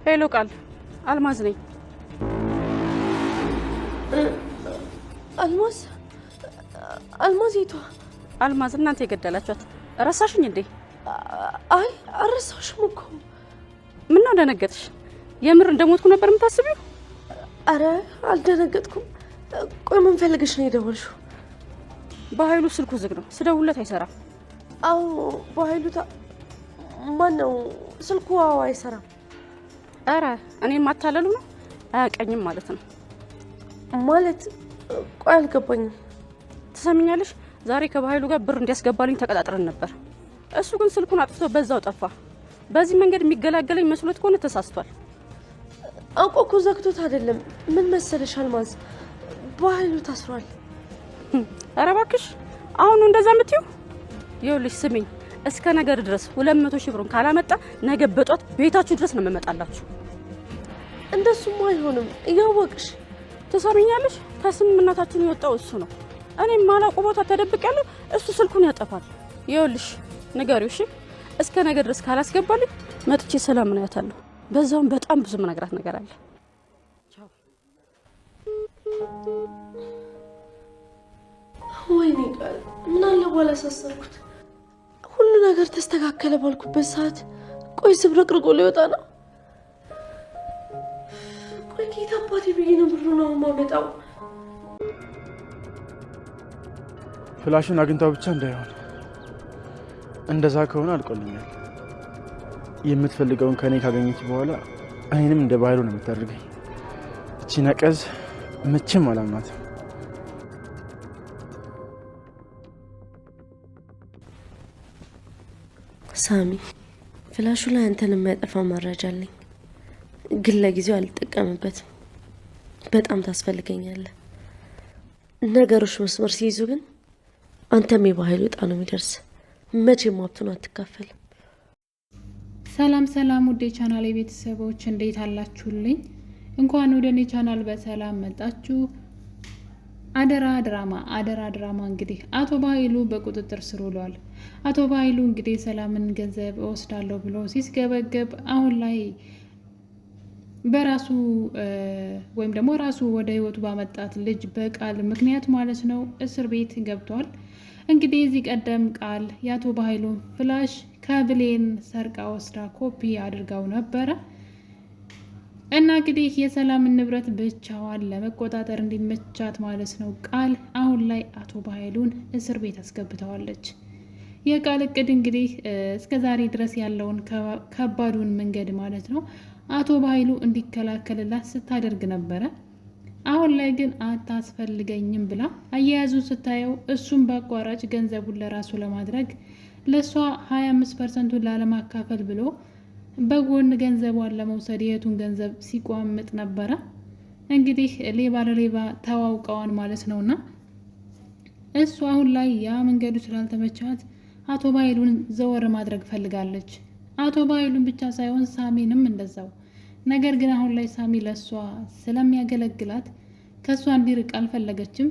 ሄሎ ቃል አልማዝ ነኝ። አልማዝ ይቷ አልማዝ እናንተ የገደላችኋት ረሳሽኝ እንዴ? አይ አረሳሽም እኮ። ምን ነው ደነገጥሽ? የምር እንደሞትኩ ነበር የምታስቢው? አረ አልደነገጥኩም። ቆይ ምን ፈልገሽ ነው የደወልሽው? በኃይሉ ስልኩ ዝግ ነው፣ ስደውልለት አይሰራም። አዎ በኃይሉ ማን ነው ስልኩ? አዎ አይሰራም። አረ እኔን ማታለሉ ነው? አያቀኝም ማለት ነው። ማለት ቆይ አልገባኝም። ትሰሚኛለሽ? ዛሬ ከኃይሉ ጋር ብር እንዲያስገባልኝ ተቀጣጥረን ነበር። እሱ ግን ስልኩን አጥፍቶ በዛው ጠፋ። በዚህ መንገድ የሚገላገለኝ መስሎት ከሆነ ተሳስቷል። አውቆ እኮ ዘግቶት አይደለም። ምን መሰለሽ አልማዝ፣ በኃይሉ ታስሯል። አረ እባክሽ አሁን እንደዛ የምትይው? ይኸውልሽ ስሚኝ፣ እስከ ነገር ድረስ 200 ሺህ ብሩን ካላመጣ ነገ በጧት ቤታችሁ ድረስ ነው የምመጣላችሁ። እንደሱማ አይሆንም እያወቅሽ። ትሰሚኛለሽ? ከስምምነታችን የወጣው እሱ ነው። እኔ ማላውቀው ቦታ ተደብቄያለሁ፣ እሱ ስልኩን ያጠፋል። ይኸውልሽ ንገሪው እሺ። እስከ ነገ ድረስ ካላስገባልኝ መጥቼ ሰላም ነው ያታለሁ። በዛውም በጣም ብዙ መነግራት ነገር አለ። ቻው። ወይኔ ቃል ምን አለ ባላሳሰርኩት። ሁሉ ነገር ተስተካከለ ባልኩበት ሰዓት ቆይ ዝብርቅርቆ ሊወጣ ነው። ቆይ ጌታ አባቴ ብዬ ነው ብሩ ነው የማመጣው። ፍላሽን አግኝታው ብቻ እንዳይሆን። እንደዛ ከሆነ አልቆልኛል። የምትፈልገውን ከኔ ካገኘች በኋላ እኔንም እንደ ባህሉ ነው የምታደርገኝ። እቺ ነቀዝ መቼም አላምናትም። ሳሚ ፍላሹ ላይ አንተን የሚያጠፋ መረጃ አለኝ፣ ግን ለጊዜው አልጠቀምበትም። በጣም ታስፈልገኛለህ። ነገሮች መስመር ሲይዙ ግን አንተም የባህሉ ዕጣ ነው የሚደርስ። መቼም ሀብቱን አትካፈልም። ሰላም ሰላም፣ ውዴ ቻናል ቤተሰቦች እንዴት አላችሁልኝ? እንኳን ወደ እኔ ቻናል በሰላም መጣችሁ። አደራ ድራማ እንግዲህ አቶ በኃይሉ በቁጥጥር ስር ውሏል። አቶ በኃይሉ እንግዲህ ሰላምን ገንዘብ እወስዳለሁ ብሎ ሲስገበገብ አሁን ላይ በራሱ ወይም ደግሞ ራሱ ወደ ህይወቱ ባመጣት ልጅ በቃል ምክንያት ማለት ነው እስር ቤት ገብቷል። እንግዲህ እዚህ ቀደም ቃል የአቶ በኃይሉ ፍላሽ ከብሌን ሰርቃ ወስዳ ኮፒ አድርጋው ነበረ እና እንግዲህ የሰላምን ንብረት ብቻዋን ለመቆጣጠር እንዲመቻት ማለት ነው ቃል አሁን ላይ አቶ በኃይሉን እስር ቤት አስገብተዋለች። የቃል እቅድ እንግዲህ እስከዛሬ ድረስ ያለውን ከባዱን መንገድ ማለት ነው አቶ በኃይሉ እንዲከላከልላት ስታደርግ ነበረ። አሁን ላይ ግን አታስፈልገኝም ብላ አያያዙን ስታየው እሱም በአቋራጭ ገንዘቡን ለራሱ ለማድረግ ለሷ 25%ን ላለማካፈል ብሎ በጎን ገንዘቧን ለመውሰድ የቱን ገንዘብ ሲቋምጥ ነበረ። እንግዲህ ሌባ ለሌባ ተዋውቀዋን ማለት ነውና እሱ አሁን ላይ ያ መንገዱ ስላልተመቻት አቶ በኃይሉን ዘወር ማድረግ ፈልጋለች። አቶ በኃይሉን ብቻ ሳይሆን ሳሚንም እንደዛው። ነገር ግን አሁን ላይ ሳሚ ለሷ ስለሚያገለግላት ከሷ እንዲርቅ አልፈለገችም።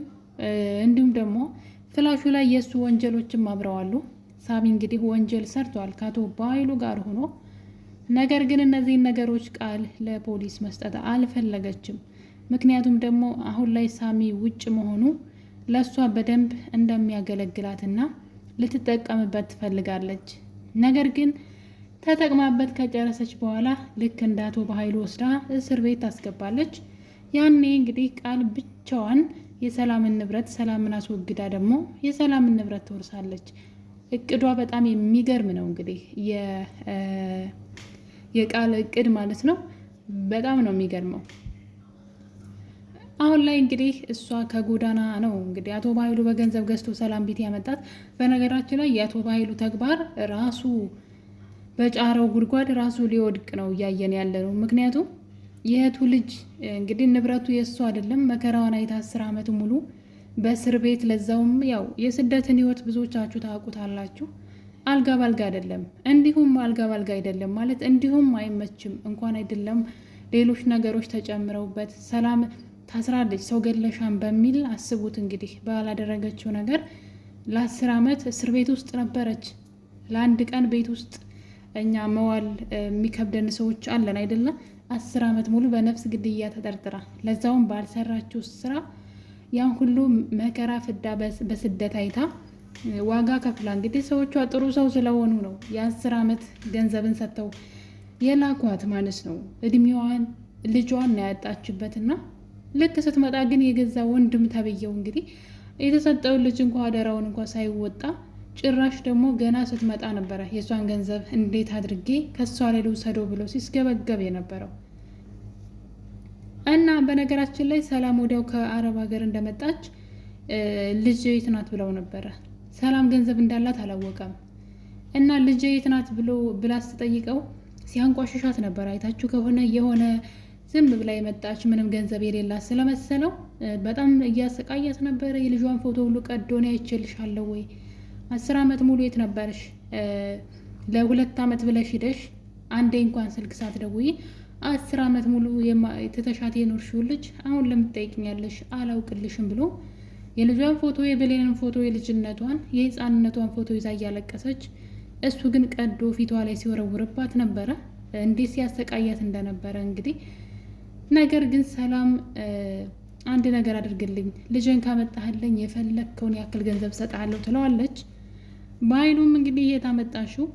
እንዲሁም ደግሞ ፍላሹ ላይ የሱ ወንጀሎችም አብረዋሉ። ሳሚ እንግዲህ ወንጀል ሰርቷል ከአቶ በኃይሉ ጋር ሆኖ። ነገር ግን እነዚህን ነገሮች ቃል ለፖሊስ መስጠት አልፈለገችም። ምክንያቱም ደግሞ አሁን ላይ ሳሚ ውጭ መሆኑ ለሷ በደንብ እንደሚያገለግላትና ልትጠቀምበት ትፈልጋለች። ነገር ግን ተጠቅማበት ከጨረሰች በኋላ ልክ እንደ አቶ በኃይሉ ወስዳ እስር ቤት ታስገባለች። ያኔ እንግዲህ ቃል ብቻዋን የሰላምን ንብረት ሰላምን አስወግዳ ደግሞ የሰላምን ንብረት ትወርሳለች። እቅዷ በጣም የሚገርም ነው። እንግዲህ የቃል እቅድ ማለት ነው በጣም ነው የሚገርመው። አሁን ላይ እንግዲህ እሷ ከጎዳና ነው እንግዲህ አቶ በኃይሉ በገንዘብ ገዝቶ ሰላም ቤት ያመጣት። በነገራችን ላይ የአቶ በኃይሉ ተግባር ራሱ በጫረው ጉድጓድ ራሱ ሊወድቅ ነው እያየን ያለ ነው። ምክንያቱም የእህቱ ልጅ እንግዲህ ንብረቱ የእሱ አይደለም። መከራዋን አይታ 10 ዓመት ሙሉ በእስር ቤት፣ ለዛውም ያው የስደትን ህይወት ብዙዎቻችሁ ታውቁታላችሁ። አልጋ ባልጋ አይደለም። እንዲሁም አልጋ ባልጋ አይደለም ማለት እንዲሁም አይመችም። እንኳን አይደለም ሌሎች ነገሮች ተጨምረውበት ሰላም ታስራለች። ሰው ገለሻን በሚል አስቡት እንግዲህ ባላደረገችው ነገር ለ10 ዓመት እስር ቤት ውስጥ ነበረች። ለአንድ ቀን ቤት ውስጥ እኛ መዋል የሚከብደን ሰዎች አለን አይደለም። 10 ዓመት ሙሉ በነፍስ ግድያ ተጠርጥራ ለዛውም ባልሰራችው ስራ ያን ሁሉ መከራ ፍዳ በስደት አይታ ዋጋ ከፍላ እንግዲህ ሰዎቿ ጥሩ ሰው ስለሆኑ ነው የ10 ዓመት ገንዘብን ሰጥተው የላኳት ማለት ነው። እድሜዋን ልጇን ነው ያጣችበትና ልክ ስትመጣ ግን የገዛ ወንድም ተብየው እንግዲህ የተሰጠውን ልጅ እንኳ አደራውን እንኳ ሳይወጣ ጭራሽ ደግሞ ገና ስትመጣ ነበረ የሷን ገንዘብ እንዴት አድርጌ ከሷ ላይ ልውሰደው ብሎ ሲስገበገብ የነበረው። እና በነገራችን ላይ ሰላም ወዲያው ከአረብ ሀገር እንደመጣች ልጅ የት ናት ብለው ነበረ። ሰላም ገንዘብ እንዳላት አላወቀም። እና ልጅ የት ናት ብላ ስትጠይቀው ሲያንቋሽሻት ነበር። አይታችሁ ከሆነ የሆነ ዝም ብላ የመጣች ምንም ገንዘብ የሌላት ስለመሰለው በጣም እያሰቃያት ነበረ። የልጇን ፎቶ ሁሉ ቀዶ ነው አይቼልሻለሁ ወይ 10 ዓመት ሙሉ የት ነበርሽ? ለ2 ዓመት ብለሽ ሂደሽ አንዴ እንኳን ስልክ ሳትደውይ 10 ዓመት ሙሉ የተተሻት የኖርሽው ልጅ አሁን ለምትጠይቅኛለሽ አላውቅልሽም ብሎ የልጇን ፎቶ የብሌንን ፎቶ የልጅነቷን የህፃንነቷን ፎቶ ይዛ እያለቀሰች እሱ ግን ቀዶ ፊቷ ላይ ሲወረውርባት ነበረ። እንዴት ሲያሰቃያት እንደነበረ እንግዲህ። ነገር ግን ሰላም አንድ ነገር አድርግልኝ፣ ልጅን ካመጣህልኝ የፈለግከውን ያክል ገንዘብ ሰጥሃለሁ ትለዋለች። በኃይሉም እንግዲህ የታመጣሽው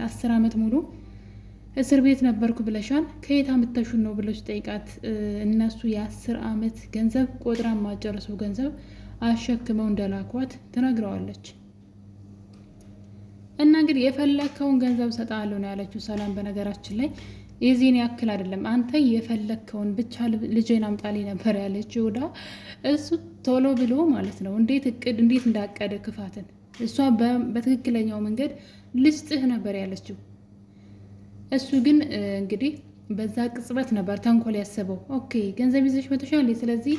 10 ዓመት ሙሉ እስር ቤት ነበርኩ ብለሻል፣ ከየት አምጥተሽው ነው ብሎ ሲጠይቃት እነሱ የ10 ዓመት ገንዘብ ቆጥራ ማጨረሰው ገንዘብ አሸክመው እንደላኳት ትነግረዋለች። እና እንግዲህ የፈለግከውን ገንዘብ ሰጣለሁ ነው ያለችው ሰላም። በነገራችን ላይ የዚህን ያክል አይደለም፣ አንተ የፈለግከውን ብቻ ልጄን አምጣልኝ ነበር ያለችው። ዳ እሱ ቶሎ ብሎ ማለት ነው እንዴት እንዳቀደ ክፋትን እሷ በትክክለኛው መንገድ ልስጥህ ነበር ያለችው። እሱ ግን እንግዲህ በዛ ቅጽበት ነበር ተንኮል ያሰበው። ኦኬ ገንዘብ ይዘሽ መተሻል፣ ስለዚህ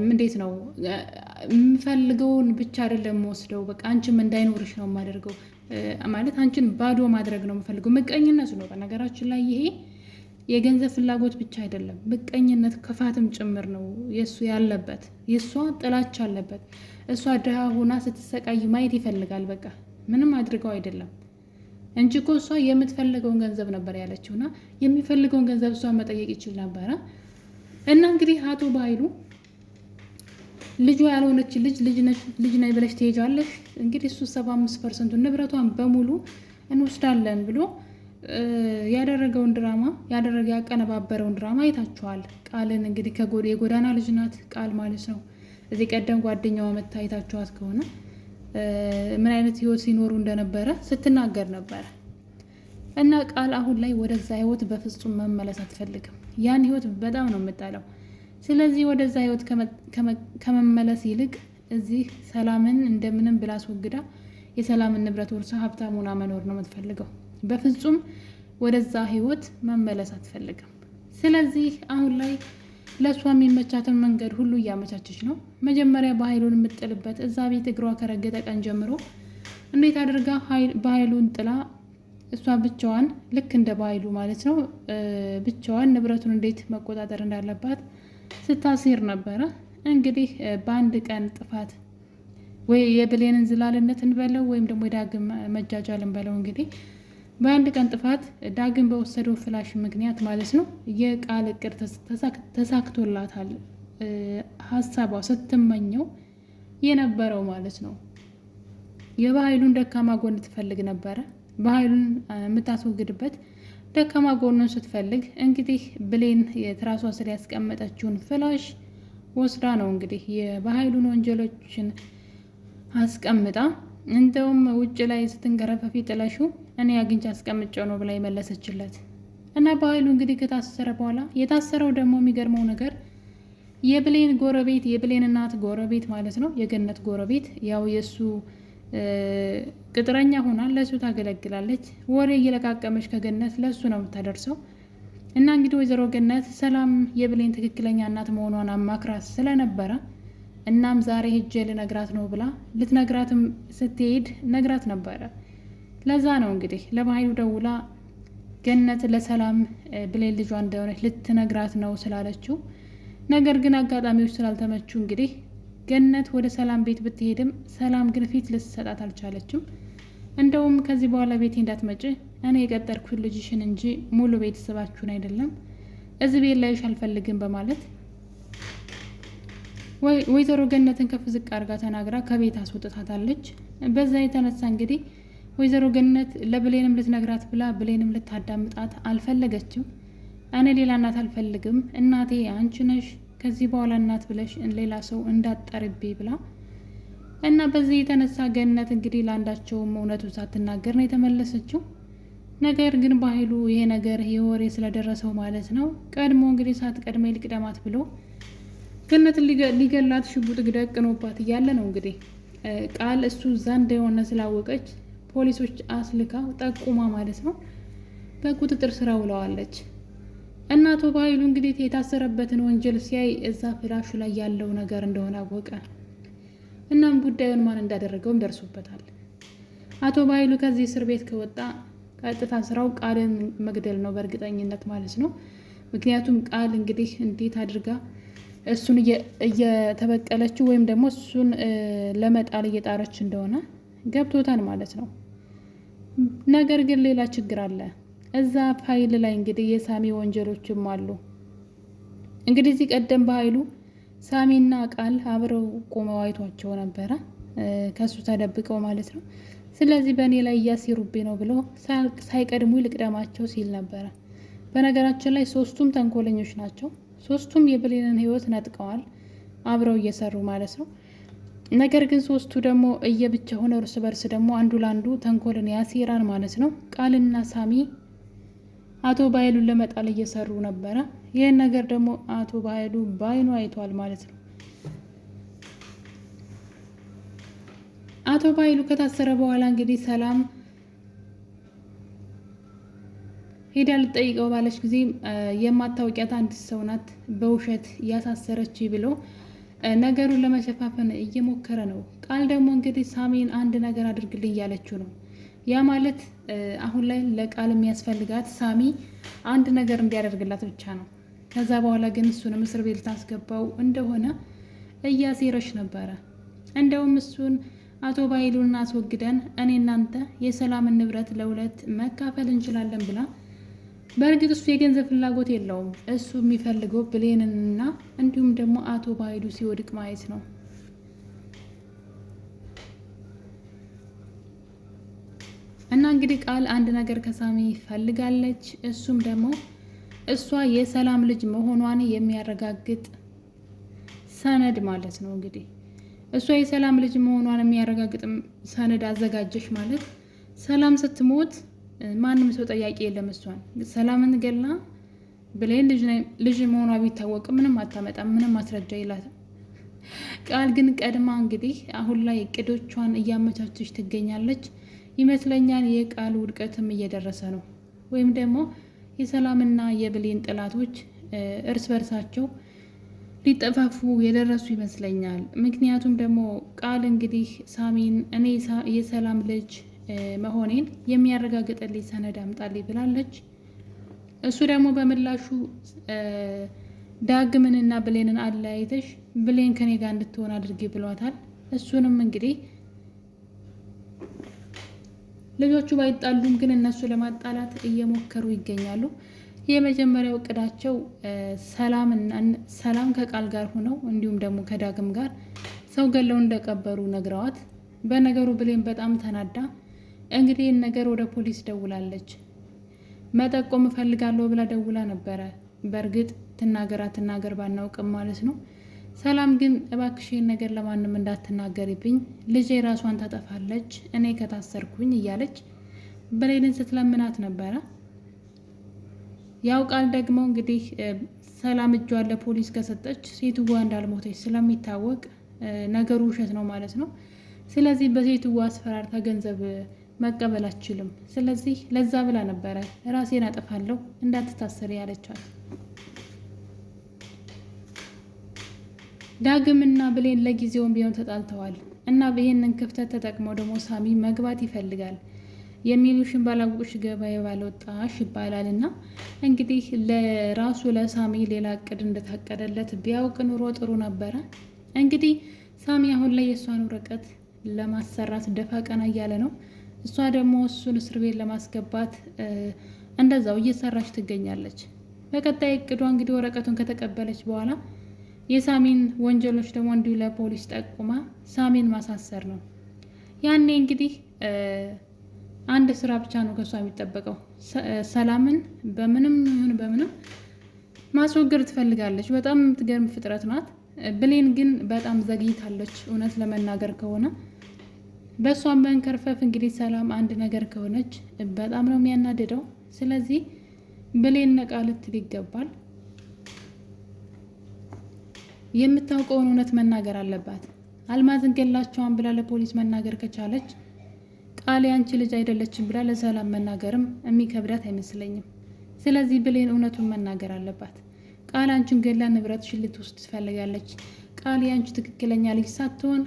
እንዴት ነው የምፈልገውን ብቻ አይደለም ወስደው፣ በቃ አንቺም እንዳይኖርሽ ነው የማደርገው፣ ማለት አንቺን ባዶ ማድረግ ነው የምፈልገው። ምቀኝነት ነው በነገራችን ላይ ይሄ የገንዘብ ፍላጎት ብቻ አይደለም፣ ምቀኝነት ክፋትም ጭምር ነው የእሱ ያለበት። የእሷ ጥላቻ አለበት። እሷ ድሃ ሆና ስትሰቃይ ማየት ይፈልጋል። በቃ ምንም አድርገው አይደለም እንጂ እኮ እሷ የምትፈልገውን ገንዘብ ነበር ያለችውና የሚፈልገውን ገንዘብ እሷ መጠየቅ ይችል ነበረ። እና እንግዲህ አቶ በኃይሉ ልጇ ያልሆነች ልጅ ነኝ ብለሽ ትሄጃለሽ፣ እንግዲህ እሱ 75% ንብረቷን በሙሉ እንወስዳለን ብሎ ያደረገውን ድራማ ያቀነባበረውን ድራማ አይታችኋል። ቃልን እንግዲህ የጎዳና ልጅ ናት ቃል ማለት ነው። እዚህ ቀደም ጓደኛዋ መታ አይታችኋት ከሆነ ምን አይነት ህይወት ሲኖሩ እንደነበረ ስትናገር ነበረ። እና ቃል አሁን ላይ ወደዛ ህይወት በፍጹም መመለስ አትፈልግም። ያን ህይወት በጣም ነው የምጠላው። ስለዚህ ወደዛ ህይወት ከመመለስ ይልቅ እዚህ ሰላምን እንደምንም ብላ አስወግዳ የሰላምን ንብረት ወርሳ ሀብታም ሆና መኖር ነው የምትፈልገው። በፍጹም ወደዛ ህይወት መመለስ አትፈልግም። ስለዚህ አሁን ላይ ለእሷ የሚመቻትን መንገድ ሁሉ እያመቻቸች ነው። መጀመሪያ በኃይሉን የምጥልበት እዛ ቤት እግሯ ከረገጠ ቀን ጀምሮ እንዴት አድርጋ በኃይሉን ጥላ እሷ ብቻዋን ልክ እንደ በኃይሉ ማለት ነው ብቻዋን ንብረቱን እንዴት መቆጣጠር እንዳለባት ስታሲር ነበረ። እንግዲህ በአንድ ቀን ጥፋት ወይ የብሌንን ዝላልነት እንበለው ወይም ደግሞ የዳግም መጃጃል እንበለው እንግዲህ በአንድ ቀን ጥፋት ዳግም በወሰደው ፍላሽ ምክንያት ማለት ነው የቃል እቅድ ተሳክቶላታል። ሀሳቧ ስትመኘው የነበረው ማለት ነው የበኃይሉን ደካማ ጎን ትፈልግ ነበረ። በኃይሉን የምታስወግድበት ደካማ ጎኑን ስትፈልግ እንግዲህ ብሌን የትራሷ ስር ያስቀመጠችውን ፍላሽ ወስዳ ነው እንግዲህ የበኃይሉን ወንጀሎችን አስቀምጣ እንደውም ውጭ ላይ ስትንገረፈፊ ጥለሹ እኔ አግኝቼ አስቀምጨው ነው ብላ የመለሰችለት። እና በኃይሉ እንግዲህ ከታሰረ በኋላ የታሰረው ደግሞ የሚገርመው ነገር የብሌን ጎረቤት የብሌን እናት ጎረቤት ማለት ነው የገነት ጎረቤት ያው የእሱ ቅጥረኛ ሆና ለእሱ ታገለግላለች። ወሬ እየለቃቀመች ከገነት ለእሱ ነው የምታደርሰው። እና እንግዲህ ወይዘሮ ገነት ሰላም የብሌን ትክክለኛ እናት መሆኗን አማክራት ስለነበረ እናም ዛሬ ሂጄ ልነግራት ነው ብላ ልትነግራትም ስትሄድ ነግራት ነበረ። ለዛ ነው እንግዲህ ለበኃይሉ ደውላ ገነት ለሰላም ብሌን ልጇ እንደሆነች ልትነግራት ነው ስላለችው፣ ነገር ግን አጋጣሚዎች ስላልተመቹ እንግዲህ ገነት ወደ ሰላም ቤት ብትሄድም ሰላም ግን ፊት ልትሰጣት አልቻለችም። እንደውም ከዚህ በኋላ ቤቴ እንዳትመጭ እኔ የቀጠርኩት ልጅሽን እንጂ ሙሉ ቤተሰባችሁን አይደለም። እዚህ ቤት ላይሽ አልፈልግም በማለት ወይዘሮ ገነትን ከፍ ዝቅ አድርጋ ተናግራ ከቤት አስወጥታታለች። በዛ የተነሳ እንግዲህ ወይዘሮ ገነት ለብሌንም ልትነግራት ብላ ብሌንም ልታዳምጣት አልፈለገችም። እኔ ሌላ እናት አልፈልግም፣ እናቴ አንቺ ነሽ፣ ከዚህ በኋላ እናት ብለሽ ሌላ ሰው እንዳትጠርቤ ብላ እና በዚህ የተነሳ ገነት እንግዲህ ለአንዳቸውም እውነቱን ሳትናገር ነው የተመለሰችው። ነገር ግን በኃይሉ ይሄ ነገር የወሬ ስለደረሰው ማለት ነው ቀድሞ እንግዲህ ሳትቀድመ ልቅደማት ብሎ ገነትን ሊገላት ሽጉጥ ደቅኖባት እያለ ነው እንግዲህ ቃል እሱ እዛ እንደሆነ ስላወቀች ፖሊሶች አስልካ ጠቁማ ማለት ነው በቁጥጥር ስር ውለዋለች። እና አቶ በኃይሉ እንግዲህ የታሰረበትን ወንጀል ሲያይ እዛ ፍላሹ ላይ ያለው ነገር እንደሆነ አወቀ። እናም ጉዳዩን ማን እንዳደረገውም ደርሶበታል። አቶ በኃይሉ ከዚህ እስር ቤት ከወጣ ቀጥታ ስራው ቃልን መግደል ነው በእርግጠኝነት ማለት ነው። ምክንያቱም ቃል እንግዲህ እንዴት አድርጋ እሱን እየተበቀለችው ወይም ደግሞ እሱን ለመጣል እየጣረች እንደሆነ ገብቶታል ማለት ነው። ነገር ግን ሌላ ችግር አለ። እዛ ፋይል ላይ እንግዲህ የሳሚ ወንጀሎችም አሉ። እንግዲህ እዚህ ቀደም በኃይሉ ሳሚና ቃል አብረው ቆመው አይቷቸው ነበረ ከሱ ተደብቀው ማለት ነው። ስለዚህ በእኔ ላይ እያሴሩብኝ ነው ብሎ ሳይቀድሙ ልቅደማቸው ሲል ነበረ። በነገራችን ላይ ሶስቱም ተንኮለኞች ናቸው። ሶስቱም የብሌንን ህይወት ነጥቀዋል አብረው እየሰሩ ማለት ነው። ነገር ግን ሶስቱ ደግሞ እየብቻ ሆነ እርስ በርስ ደግሞ አንዱ ለአንዱ ተንኮልን ያሴራል ማለት ነው። ቃልና ሳሚ አቶ በኃይሉን ለመጣል እየሰሩ ነበረ። ይህን ነገር ደግሞ አቶ በኃይሉ በአይኑ አይቷል ማለት ነው። አቶ በኃይሉ ከታሰረ በኋላ እንግዲህ ሰላም ሄዳ ልጠይቀው ባለች ጊዜ የማታውቂያት አንድ ሰው ናት በውሸት ያሳሰረች ብሎ ነገሩን ለመሸፋፈን እየሞከረ ነው። ቃል ደግሞ እንግዲህ ሳሚን አንድ ነገር አድርግልኝ እያለችው ነው። ያ ማለት አሁን ላይ ለቃል የሚያስፈልጋት ሳሚ አንድ ነገር እንዲያደርግላት ብቻ ነው። ከዛ በኋላ ግን እሱንም እስር ቤት ልታስገባው እንደሆነ እያሴረች ነበረ። እንደውም እሱን አቶ በኃይሉን አስወግደን እኔ እናንተ የሰላምን ንብረት ለሁለት መካፈል እንችላለን ብላ በእርግጥ እሱ የገንዘብ ፍላጎት የለውም። እሱ የሚፈልገው ብሌንንና እንዲሁም ደግሞ አቶ በኃይሉ ሲወድቅ ማየት ነው። እና እንግዲህ ቃል አንድ ነገር ከሳሚ ፈልጋለች። እሱም ደግሞ እሷ የሰላም ልጅ መሆኗን የሚያረጋግጥ ሰነድ ማለት ነው። እንግዲህ እሷ የሰላም ልጅ መሆኗን የሚያረጋግጥ ሰነድ አዘጋጀች ማለት ሰላም ስትሞት ማንም ሰው ጠያቂ የለም። እሷን ሰላምን ገላ ብሌን ልጅ መሆኗ ቢታወቅ ምንም አታመጣም፣ ምንም ማስረጃ የላትም። ቃል ግን ቀድማ እንግዲህ አሁን ላይ እቅዶቿን እያመቻቸች ትገኛለች ይመስለኛል። የቃል ውድቀትም እየደረሰ ነው። ወይም ደግሞ የሰላምና የብሌን ጥላቶች እርስ በርሳቸው ሊጠፋፉ የደረሱ ይመስለኛል። ምክንያቱም ደግሞ ቃል እንግዲህ ሳሚን እኔ የሰላም ልጅ መሆኔን የሚያረጋግጥልኝ ሰነድ አምጣልኝ ብላለች። እሱ ደግሞ በምላሹ ዳግምንና ብሌንን አለያይተሽ ብሌን ከኔ ጋር እንድትሆን አድርጌ ብሏታል። እሱንም እንግዲህ ልጆቹ ባይጣሉም ግን እነሱ ለማጣላት እየሞከሩ ይገኛሉ። የመጀመሪያው እቅዳቸው ሰላም ከቃል ጋር ሆነው እንዲሁም ደግሞ ከዳግም ጋር ሰው ገለው እንደቀበሩ ነግረዋት፣ በነገሩ ብሌን በጣም ተናዳ እንግዲህ ነገር ወደ ፖሊስ ደውላለች። መጠቆም እፈልጋለሁ ብላ ደውላ ነበረ። በእርግጥ ትናገር ባናውቅም ማለት ነው። ሰላም ግን እባክሽን ነገር ለማንም እንዳትናገሪብኝ፣ ልጄ ራሷን ታጠፋለች እኔ ከታሰርኩኝ እያለች ብሌንን ስትለምናት ነበረ። ያው ቃል ደግሞ እንግዲህ ሰላም እጇን ለፖሊስ ከሰጠች ሴትዋ እንዳልሞተች ስለሚታወቅ ነገሩ ውሸት ነው ማለት ነው። ስለዚህ በሴትዋ አስፈራርታ ገንዘብ መቀበል አትችልም። ስለዚህ ለዛ ብላ ነበረ ራሴን አጠፋለሁ እንዳትታሰሪ ያለቻት። ዳግም እና ብሌን ለጊዜውም ቢሆን ተጣልተዋል እና ይህንን ክፍተት ተጠቅመው ደግሞ ሳሚ መግባት ይፈልጋል። የሚሉሽን ባላወቅሽ ገበያ ባልወጣሽ ይባላል እና እንግዲህ ለራሱ ለሳሚ ሌላ እቅድ እንደታቀደለት ቢያውቅ ኑሮ ጥሩ ነበረ። እንግዲህ ሳሚ አሁን ላይ የእሷን ወረቀት ለማሰራት ደፋ ቀና እያለ ነው። እሷ ደግሞ እሱን እስር ቤት ለማስገባት እንደዛው እየሰራች ትገኛለች። በቀጣይ እቅዷ እንግዲህ ወረቀቱን ከተቀበለች በኋላ የሳሚን ወንጀሎች ደግሞ እንዲሁ ለፖሊስ ጠቁማ ሳሚን ማሳሰር ነው። ያኔ እንግዲህ አንድ ስራ ብቻ ነው ከሷ የሚጠበቀው። ሰላምን በምንም ይሁን በምንም ማስወገድ ትፈልጋለች። በጣም የምትገርም ፍጥረት ናት። ብሌን ግን በጣም ዘግይታለች። እውነት ለመናገር ከሆነ በእሷን መንከርፈፍ እንግዲህ ሰላም አንድ ነገር ከሆነች በጣም ነው የሚያናድደው። ስለዚህ ብሌን ነቃ ልትል ይገባል። የምታውቀውን እውነት መናገር አለባት። አልማዝን ገላቸዋን ብላ ለፖሊስ መናገር ከቻለች ቃል ያንቺ ልጅ አይደለችም ብላ ለሰላም መናገርም የሚከብዳት አይመስለኝም። ስለዚህ ብሌን እውነቱን መናገር አለባት። ቃል አንቺን ገላ ንብረትሽን ልትወስድ ትፈልጋለች። ቃል ያንቺ ትክክለኛ ልጅ ሳትሆን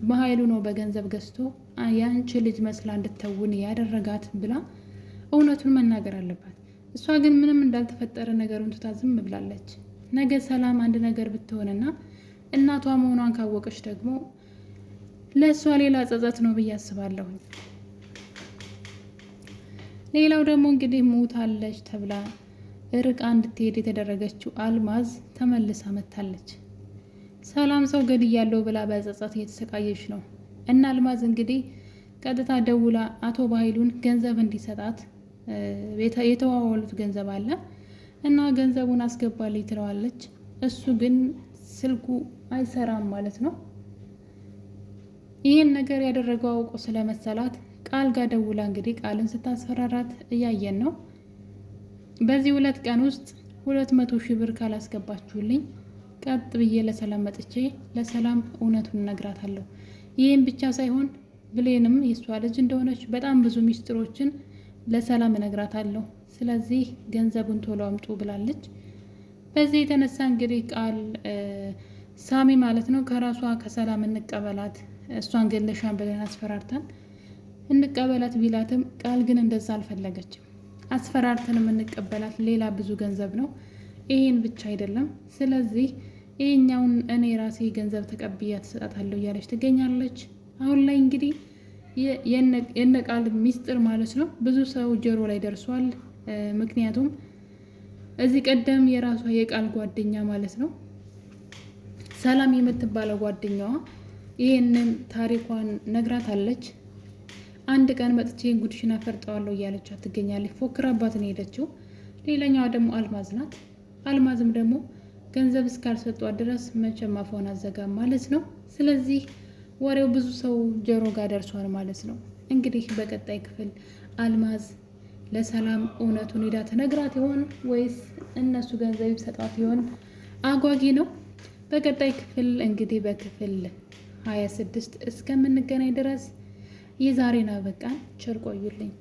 በኃይሉ ነው በገንዘብ ገዝቶ ያንቺ ልጅ መስላ እንድትተውን ያደረጋት ብላ እውነቱን መናገር አለባት። እሷ ግን ምንም እንዳልተፈጠረ ነገሩን ትታ ዝም ብላለች። ነገ ሰላም አንድ ነገር ብትሆንና እናቷ መሆኗን ካወቀች ደግሞ ለእሷ ሌላ ጸጸት ነው ብዬ አስባለሁ። ሌላው ደግሞ እንግዲህ ሞታለች ተብላ ርቃ እንድትሄድ የተደረገችው አልማዝ ተመልሳ መታለች። ሰላም ሰው ገድያለሁ ብላ በጸጸት እየተሰቃየች ነው። እና አልማዝ እንግዲህ ቀጥታ ደውላ አቶ በኃይሉን ገንዘብ እንዲሰጣት የተዋዋሉት ገንዘብ አለ እና ገንዘቡን አስገባልኝ ትለዋለች። እሱ ግን ስልኩ አይሰራም ማለት ነው። ይህን ነገር ያደረገው አውቆ ስለመሰላት ቃል ጋር ደውላ እንግዲህ ቃልን ስታስፈራራት እያየን ነው። በዚህ 2 ቀን ውስጥ 200 ሺህ ብር ካላስገባችሁልኝ ቀጥ ብዬ ለሰላም መጥቼ ለሰላም እውነቱን እነግራታለሁ። ይህም ብቻ ሳይሆን ብሌንም የሷ ልጅ እንደሆነች በጣም ብዙ ሚስጥሮችን ለሰላም እነግራታለሁ። ስለዚህ ገንዘቡን ቶሎ አምጡ ብላለች። በዚህ የተነሳ እንግዲህ ቃል ሳሚ ማለት ነው ከራሷ ከሰላም እንቀበላት፣ እሷን ገለሻን ብለን አስፈራርተን እንቀበላት ቢላትም ቃል ግን እንደዛ አልፈለገችም። አስፈራርተን የምንቀበላት ሌላ ብዙ ገንዘብ ነው፣ ይሄን ብቻ አይደለም። ስለዚህ ይሄኛውን እኔ ራሴ ገንዘብ ተቀብያ ትሰጣታለሁ እያለች ትገኛለች። አሁን ላይ እንግዲህ የነቃል ሚስጥር ማለት ነው ብዙ ሰው ጆሮ ላይ ደርሷል። ምክንያቱም እዚህ ቀደም የራሷ የቃል ጓደኛ ማለት ነው ሰላም የምትባለው ጓደኛዋ ይሄንን ታሪኳን ነግራታለች። አንድ ቀን መጥቼ ጉድሽን አፈርጠዋለሁ እያለቻት ትገኛለች። ፎክራባት ነው የሄደችው። ሌላኛዋ ደግሞ አልማዝ ናት። አልማዝም ደግሞ ገንዘብ እስካልሰጧት ድረስ መቼም አፏን አዘጋም ማለት ነው። ስለዚህ ወሬው ብዙ ሰው ጆሮ ጋር ደርሷል ማለት ነው። እንግዲህ በቀጣይ ክፍል አልማዝ ለሰላም እውነቱን ሄዳ ትነግራት ይሆን ወይስ እነሱ ገንዘብ ይሰጧት ይሆን? አጓጊ ነው። በቀጣይ ክፍል እንግዲህ በክፍል 26 እስከምንገናኝ ድረስ የዛሬን አበቃን። ቸር ቆዩልኝ።